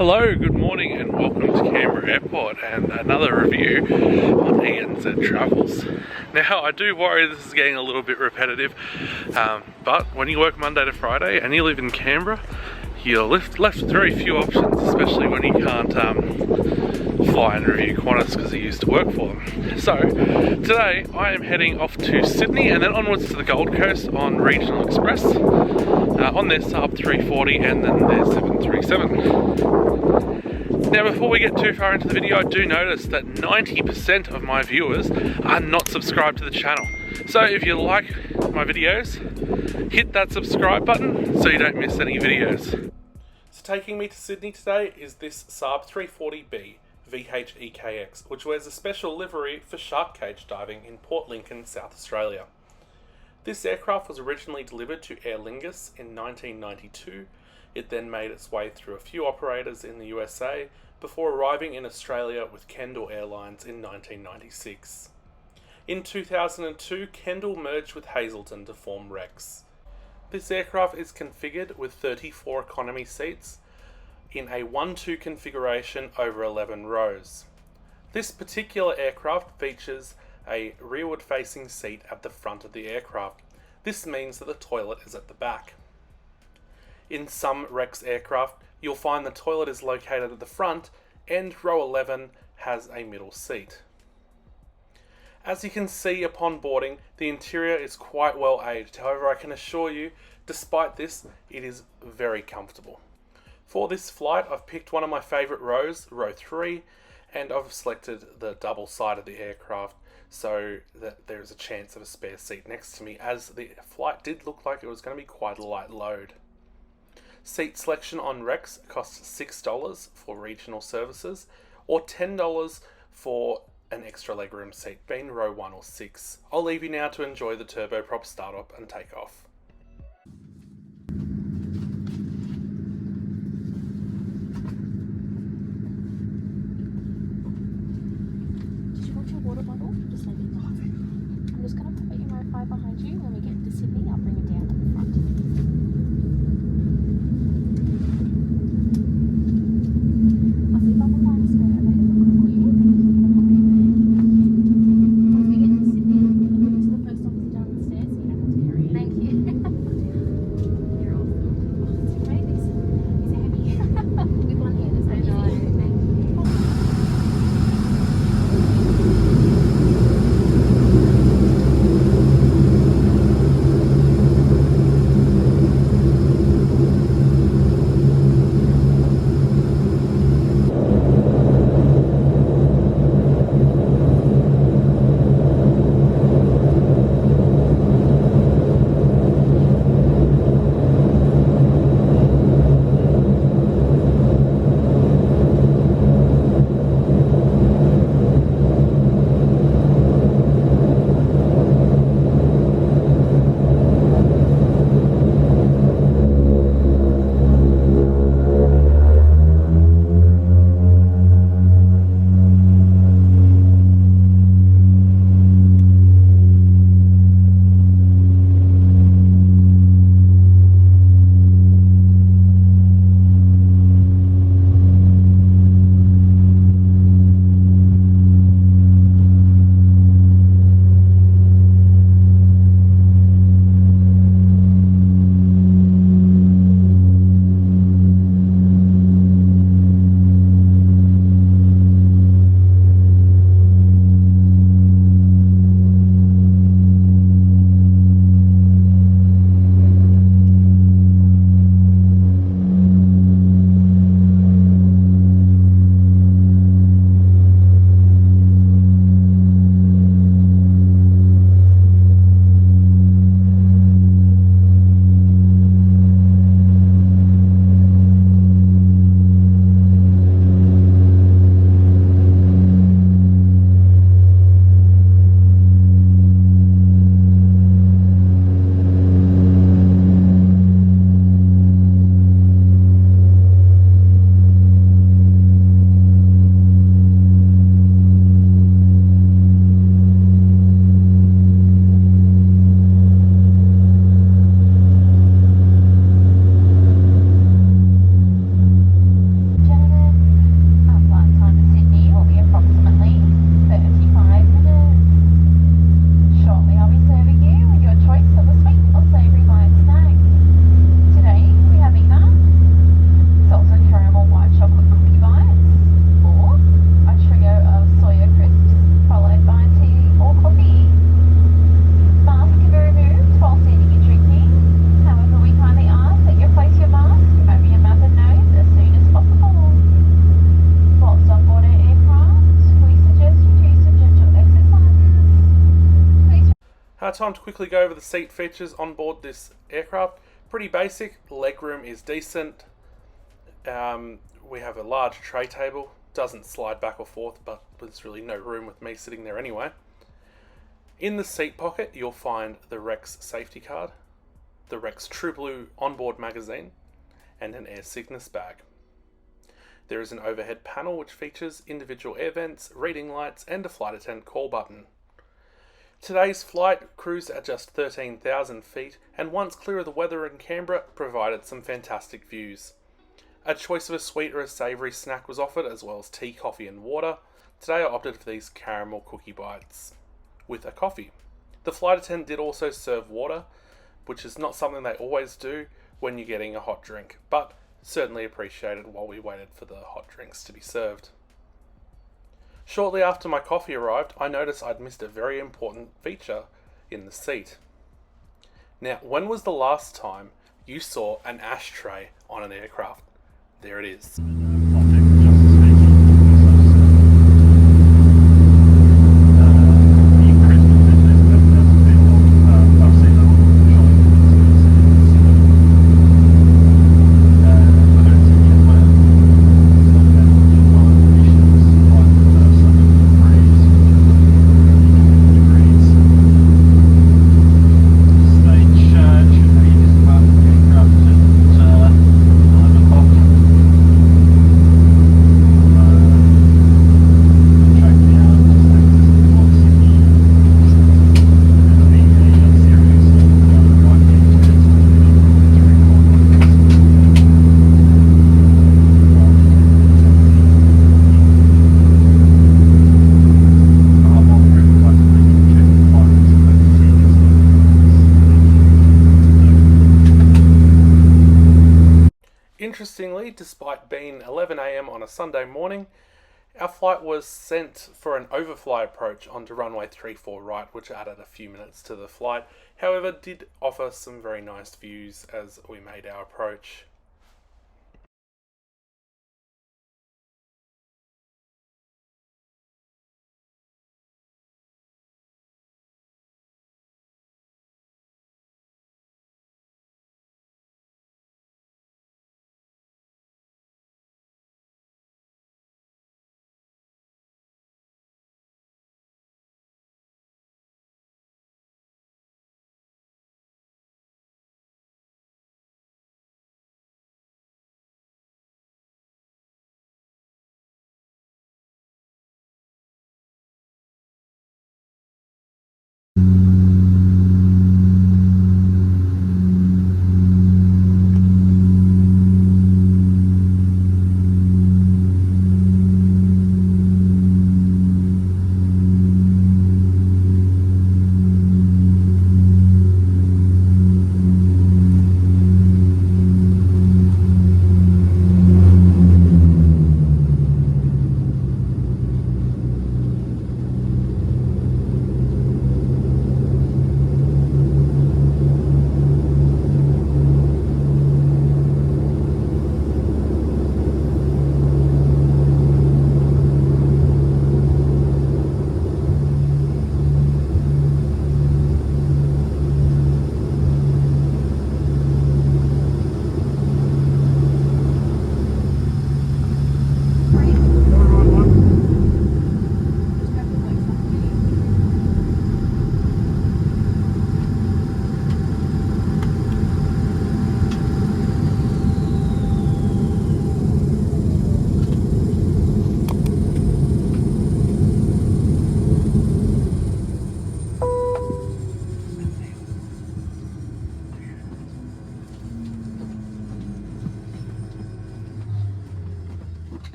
Hello, good morning and welcome to Canberra Airport and another review on ANZ Travels. Now I do worry this is getting a little bit repetitive, but when you work Monday to Friday and you live in Canberra, you're left with very few options, especially when you can't fly and review Qantas because you used to work for them. So today I am heading off to Sydney and then onwards to the Gold Coast on Regional Express on their Saab 340 and then their 737. Now before we get too far into the video, I do notice that 90% of my viewers are not subscribed to the channel. So if you like my videos, hit that subscribe button so you don't miss any videos. So taking me to Sydney today is this Saab 340B VHEKX, which wears a special livery for shark cage diving in Port Lincoln, South Australia. This aircraft was originally delivered to Aer Lingus in 1992. It then made its way through a few operators in the USA before arriving in Australia with Canberra Airlines in 1996. In 2002, Kendall merged with Hazelton to form Rex. This aircraft is configured with 34 economy seats in a 1-2 configuration over 11 rows. This particular aircraft features a rearward facing seat at the front of the aircraft. This means that the toilet is at the back. In some Rex aircraft, you'll find the toilet is located at the front and row 11 has a middle seat. As you can see upon boarding, the interior is quite well aged. However, I can assure you, despite this, it is very comfortable. For this flight, I've picked one of my favourite rows, row 3, and I've selected the double side of the aircraft so that there is a chance of a spare seat next to me, as the flight did look like it was going to be quite a light load. Seat selection on Rex costs $6 for regional services or $10 for an extra legroom seat, being row 1 or 6. I'll leave you now to enjoy the turboprop startup and take off. Did you want your water bottle? Just let me know. I'm just going to put your Wi-Fi behind you. When we get to Sydney, I'll bring it down at the front. Time to quickly go over the seat features on board this aircraft. Pretty basic. Legroom is decent. We have a large tray table. Doesn't slide back or forth, but there's really no room with me sitting there anyway. In the seat pocket, you'll find the Rex safety card, the Rex True Blue onboard magazine, and an air sickness bag. There is an overhead panel which features individual air vents, reading lights, and a flight attendant call button. Today's flight cruised at just 13,000 feet, and once clear of the weather in Canberra, provided some fantastic views. A choice of a sweet or a savoury snack was offered, as well as tea, coffee and water. Today I opted for these caramel cookie bites with a coffee. The flight attendant did also serve water, which is not something they always do when you're getting a hot drink, but certainly appreciated while we waited for the hot drinks to be served. Shortly after my coffee arrived, I noticed I'd missed a very important feature in the seat. Now, when was the last time you saw an ashtray on an aircraft? There it is. Interestingly, despite being 11 AM on a Sunday morning, our flight was sent for an overfly approach onto runway 34 right, which added a few minutes to the flight. However, did offer some very nice views as we made our approach.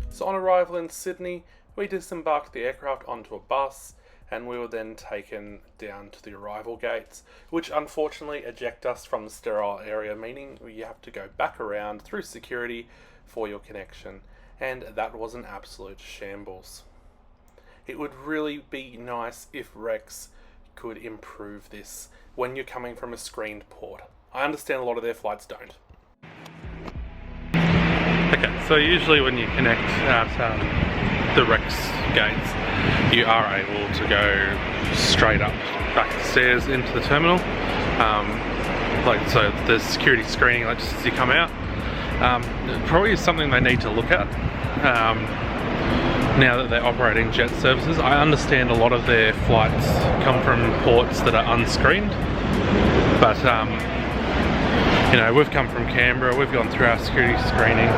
So on arrival in Sydney, we disembarked the aircraft onto a bus, and we were then taken down to the arrival gates, which unfortunately eject us from the sterile area, meaning you have to go back around through security for your connection, and that was an absolute shambles. It would really be nice if Rex could improve this when you're coming from a screened port. I understand a lot of their flights don't. Okay, so usually when you connect at the Rex gates, you are able to go straight up back the stairs into the terminal. So there's security screening like just as you come out. Probably is something they need to look at now that they're operating jet services. I understand a lot of their flights come from ports that are unscreened, but you know, we've come from Canberra, we've gone through our security screening,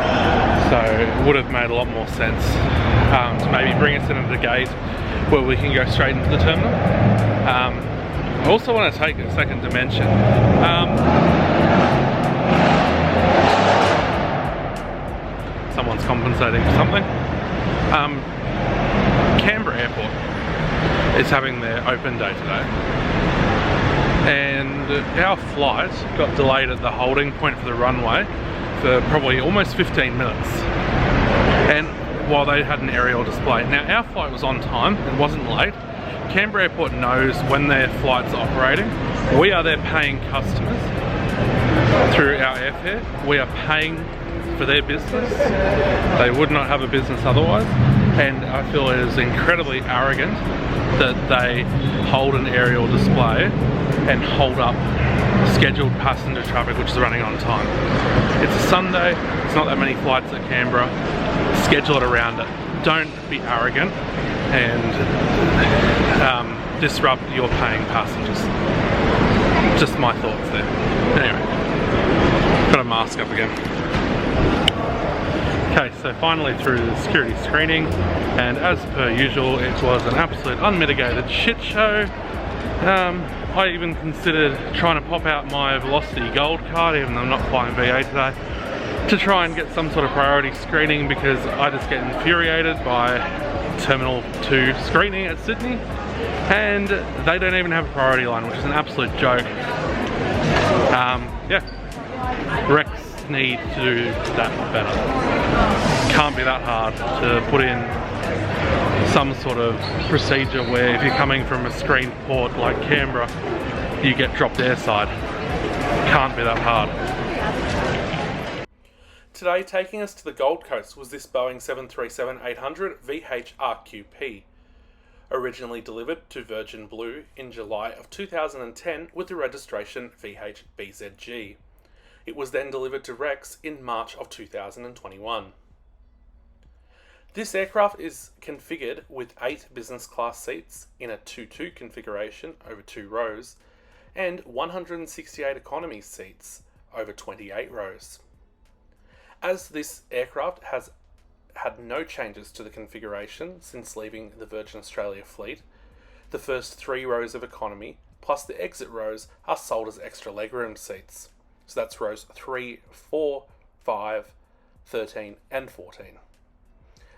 so it would have made a lot more sense to maybe bring us into the gate where we can go straight into the terminal. I also want to take a second to mention someone's compensating for something. Canberra Airport is having their open day today, and our flight got delayed at the holding point for the runway for probably almost 15 minutes, and while they had an aerial display. Now our flight was on time, it wasn't late. Canberra Airport knows when their flight's operating. We are their paying customers through our airfare. We are paying for their business. They would not have a business otherwise, and I feel it is incredibly arrogant that they hold an aerial display and hold up scheduled passenger traffic which is running on time. It's a Sunday, it's not that many flights at Canberra. Schedule it around it. Don't be arrogant and disrupt your paying passengers. Just my thoughts there. Anyway, got a mask up again. Okay, so finally through the security screening, and as per usual, it was an absolute unmitigated shit show. I even considered trying to pop out my Velocity Gold card, even though I'm not flying VA today, to try and get some sort of priority screening, because I just get infuriated by Terminal 2 screening at Sydney, and they don't even have a priority line, which is an absolute joke. Yeah, Rex need to do that better. Can't be that hard to put in some sort of procedure where if you're coming from a screened port like Canberra, you get dropped airside. Can't be that hard. Today, taking us to the Gold Coast was this Boeing 737-800 VHRQP, originally delivered to Virgin Blue in July of 2010 with the registration VHBZG. It was then delivered to Rex in March of 2021. This aircraft is configured with 8 business class seats in a 2-2 configuration over 2 rows and 168 economy seats over 28 rows. As this aircraft has had no changes to the configuration since leaving the Virgin Australia fleet, the first 3 rows of economy plus the exit rows are sold as extra legroom seats. So that's rows 3, 4, 5, 13 and 14.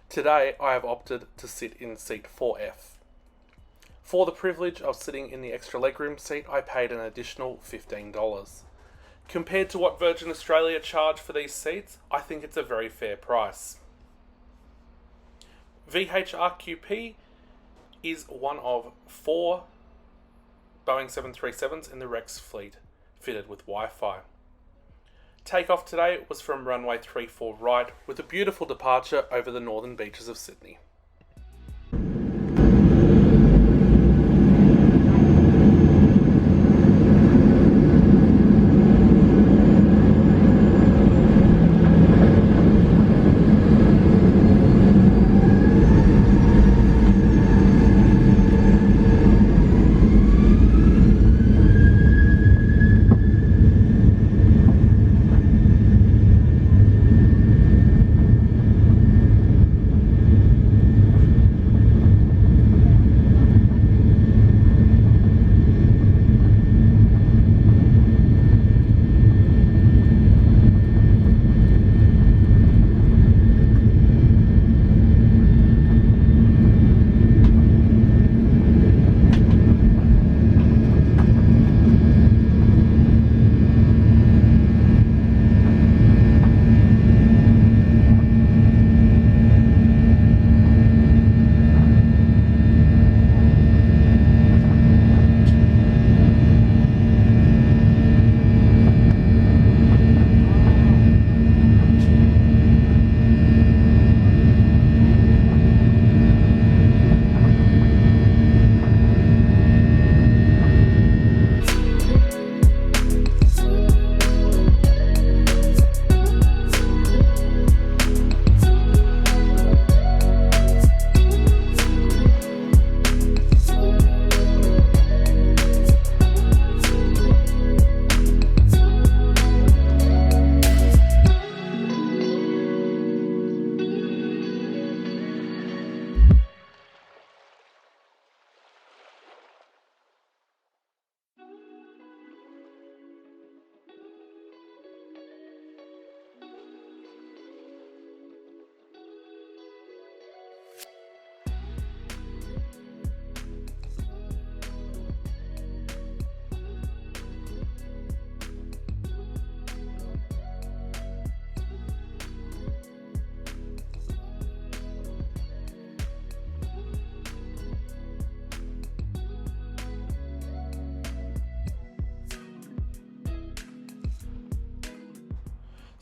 Today I have opted to sit in seat 4F. For the privilege of sitting in the extra legroom seat, I paid an additional $15. Compared to what Virgin Australia charge for these seats, I think it's a very fair price. VHRQP is one of 4 Boeing 737s in the Rex fleet fitted with Wi-Fi. Takeoff today was from runway 34 right with a beautiful departure over the northern beaches of Sydney.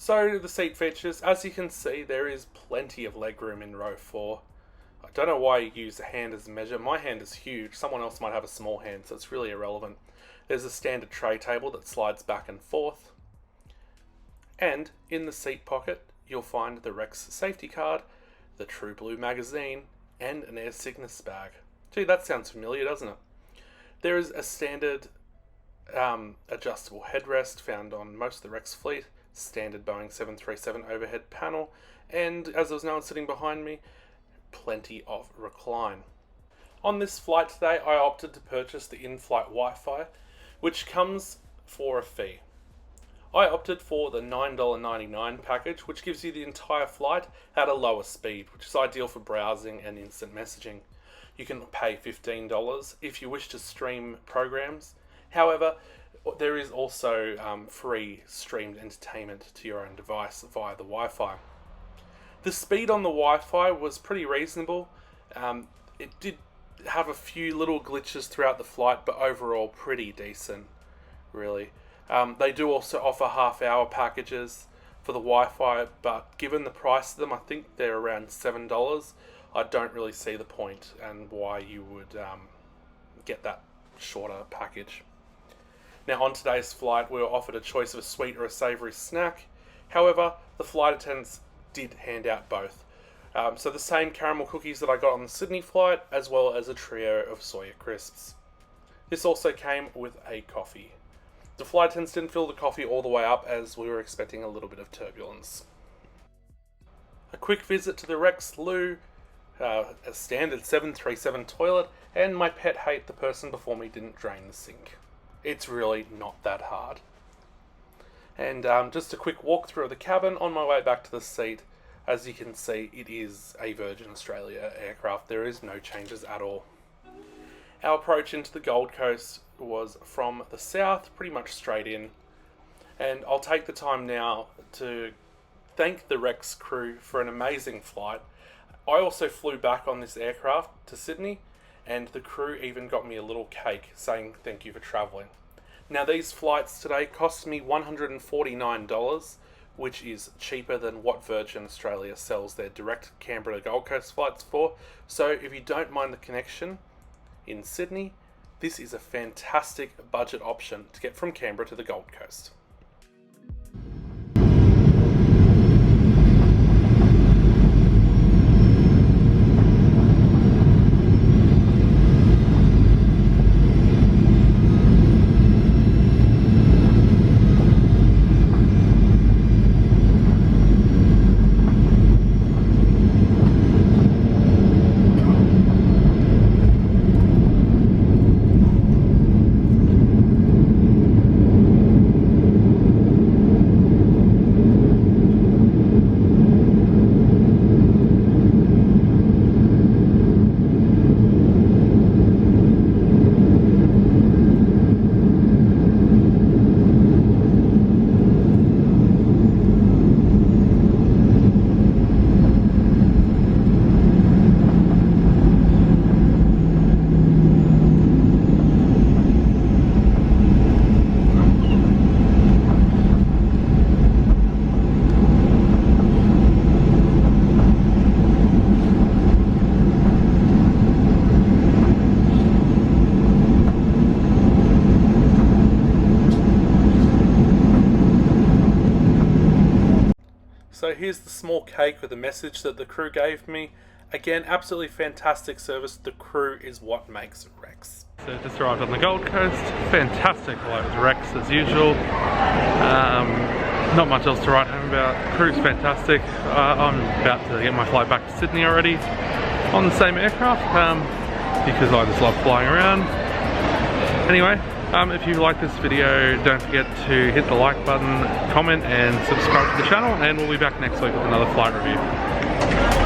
So the seat features, as you can see, there is plenty of legroom in row 4. I don't know why you use a hand as a measure. My hand is huge. Someone else might have a small hand, so it's really irrelevant. There's a standard tray table that slides back and forth. And in the seat pocket, you'll find the Rex safety card, the True Blue magazine, and an air sickness bag. Gee, that sounds familiar, doesn't it? There is a standard adjustable headrest found on most of the Rex fleet, standard Boeing 737 overhead panel, and as there was no one sitting behind me, plenty of recline. On this flight today, I opted to purchase the in-flight Wi-Fi, which comes for a fee. I opted for the $9.99 package, which gives you the entire flight at a lower speed, which is ideal for browsing and instant messaging. You can pay $15 if you wish to stream programs. However, there is also free streamed entertainment to your own device via the Wi-Fi. The speed on the Wi-Fi was pretty reasonable. It did have a few little glitches throughout the flight, but overall pretty decent, really. They do also offer half-hour packages for the Wi-Fi, but given the price of them, I think they're around $7. I don't really see the point and why you would get that shorter package. Now, on today's flight, we were offered a choice of a sweet or a savoury snack. However, the flight attendants did hand out both. So the same caramel cookies that I got on the Sydney flight, as well as a trio of Sawyer crisps. This also came with a coffee. The flight attendants didn't fill the coffee all the way up, as we were expecting a little bit of turbulence. A quick visit to the Rex loo, a standard 737 toilet, and my pet hate, the person before me didn't drain the sink. It's really not that hard. And just a quick walk through of the cabin on my way back to the seat. As you can see, it is a Virgin Australia aircraft. There is no changes at all. Our approach into the Gold Coast was from the south, pretty much straight in. And I'll take the time now to thank the Rex crew for an amazing flight. I also flew back on this aircraft to Sydney, and the crew even got me a little cake saying thank you for travelling. Now, these flights today cost me $149, which is cheaper than what Virgin Australia sells their direct Canberra to Gold Coast flights for. So if you don't mind the connection in Sydney, this is a fantastic budget option to get from Canberra to the Gold Coast. So here's the small cake with a message that the crew gave me. Again, absolutely fantastic service. The crew is what makes Rex. So just arrived on the Gold Coast. Fantastic flight with Rex as usual. Not much else to write home about. The crew's fantastic. I'm about to get my flight back to Sydney already on the same aircraft because I just love flying around. Anyway, if you like this video, don't forget to hit the like button, comment and subscribe to the channel, and we'll be back next week with another flight review.